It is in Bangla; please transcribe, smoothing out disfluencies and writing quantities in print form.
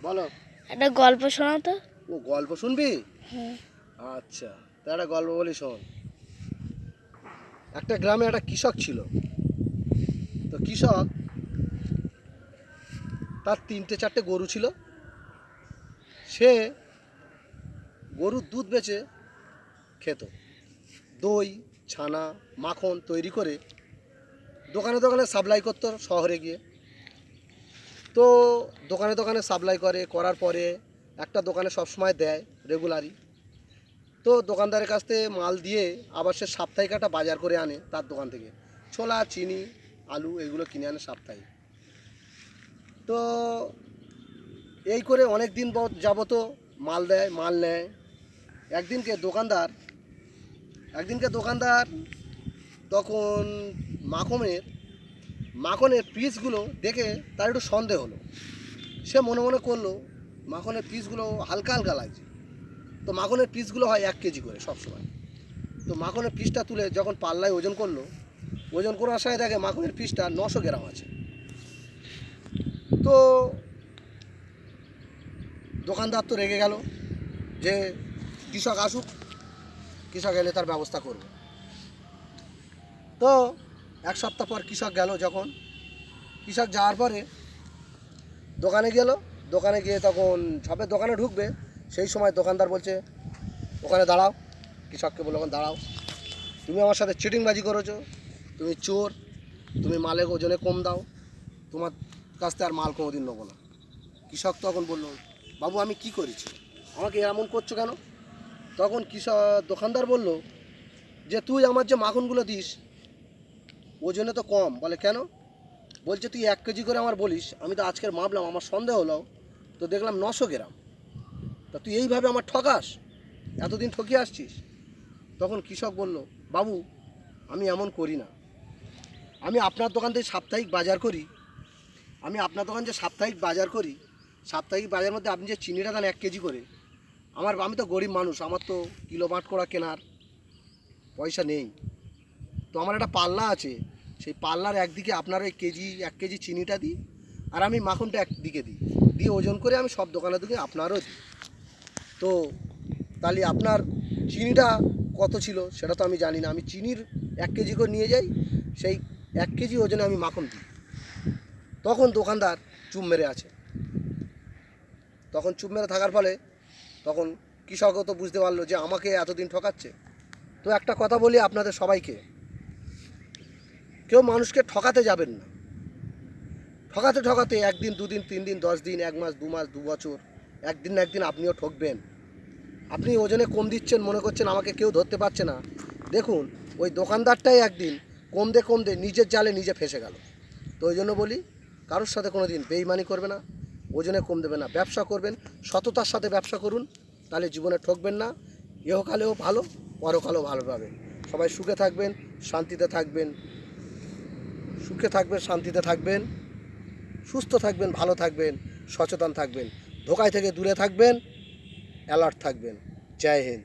বলো। একটা গল্প শোনাও তো। ও গল্প শুনবি? হ্যাঁ। আচ্ছা, তা একটা গল্প বলি শোন। একটা গ্রামে একটা কৃষক ছিল। তো কৃষক তার 3-4টে গরু ছিল। সে গরুর দুধ বেচে খেত। দই, ছানা, মাখন তৈরি করে দোকানে দোকানে সাপ্লাই করতো শহরে গিয়ে। তো দোকানে দোকানে সাপ্লাই করার পরে একটা দোকানে সবসময় দেয় রেগুলারই। তো দোকানদারের কাছ থেকে মাল দিয়ে আবার সে সাপ্তাহিক একটা বাজার করে আনে তার দোকান থেকে। ছোলা, চিনি, আলু এগুলো কিনে আনে সাপ্তাহিক। তো এই করে অনেক দিন যাবত মাল দেয়, মাল নেয়। একদিনকে দোকানদার তখন মাখনের মাখনের পিসগুলো দেখে তার একটু সন্দেহ হলো। সে মনে মনে করলো মাখনের পিসগুলো হালকা হালকা লাগছে। তো মাখনের পিসগুলো হয় 1 কেজি করে সবসময়। তো মাখনের পিসটা তুলে যখন পাল্লায় ওজন করলো, ওজন করার সময় দেখে মাখনের পিসটা 900 গ্রাম আছে। তো দোকানদার তো রেগে গেল যে কৃষক আসুক, কৃষক এলে তার ব্যবস্থা করবে। তো 1 সপ্তাহ পর কৃষক গেল। যখন কৃষক যাওয়ার পরে দোকানে গিয়ে তখন সবে দোকানে ঢুকবে, সেই সময় দোকানদার বলছে ওখানে দাঁড়াও। কৃষককে বলে ওখানে দাঁড়াও, তুমি আমার সাথে চিটিংবাজি করেছো, তুমি চোর, তুমি মালের ওজনে কম দাও, তোমার কাছ থেকে আর মাল কোনোদিন নেবো না। কৃষক তখন বলল, বাবু আমি কি করেছি, আমাকে এমন করছো কেন? তখন দোকানদার বলল যে তুই আমার যে মাখনগুলো দিস ওজনে তো কম। বলে কেন? বলছে তুই 1 কেজি করে আমার বলিস, আমি তো আজকের মাপলাম, আমার সন্দেহ হলো, তো দেখলাম 900 গ্রাম। তা তুই এইভাবে আমার ঠকাস, এতদিন ঠকিয়ে আসছিস। তখন কৃষক বলল, বাবু আমি এমন করি না, আমি আপনার দোকান থেকে সাপ্তাহিক বাজার করি। সাপ্তাহিক বাজারের মধ্যে আপনি যে চিনিটা দেন 1 কেজি করে, আমি তো গরিব মানুষ, আমার তো কিলো বাট করা কেনার পয়সা নেই। তো আমার একটা পাল্লা আছে, সেই পাল্লার একদিকে আপনার ওই 1 কেজি চিনিটা দিই, আর আমি মাখনটা একদিকে দিয়ে ওজন করে আমি সব দোকানে দিকে আপনারও দিই। তো তাহলে আপনার চিনিটা কত ছিল সেটা তো আমি জানি না, আমি চিনির 1 কেজি করে নিয়ে যাই, সেই 1 কেজি ওজনে আমি মাখন দিই। তখন দোকানদার চুপ মেরে আছে। তখন চুপ মেরে থাকার ফলে তখন কৃষকও তো বুঝতে পারলো যে আমাকে এতদিন ঠকাচ্ছে। তো একটা কথা বলি আপনাদের সবাইকে, কেউ মানুষকে ঠকাতে যাবেন না। ঠকাতে 1 দিন 2 দিন 3 দিন 10 দিন 1 মাস 2 মাস 2 বছর, একদিন না একদিন আপনিও ঠকবেন। আপনি ওজনে কম দিচ্ছেন, মনে করছেন আমাকে কেউ ধরতে পারছে না। দেখুন ওই দোকানদারটাই একদিন কমতে নিজের জালে নিজে ফেঁসে গেল। তো ওই জন্য বলি, কারোর সাথে কোনো দিন বেইমানি করবে না, ওজনে কম দেবে না, ব্যবসা করবেন সততার সাথে ব্যবসা করুন, তাহলে জীবনে ঠকবেন না। ইহকালেও ভালো, পরকালেও ভালো পাবেন। সবাই সুখে থাকবেন, শান্তিতে থাকবেন, শান্তিতে থাকবেন, সুস্থ থাকবেন, ভালো থাকবেন, সচেতন থাকবেন, ধোঁকায় থেকে দূরে থাকবেন, অ্যালার্ট থাকবেন। জয় হিন্দ।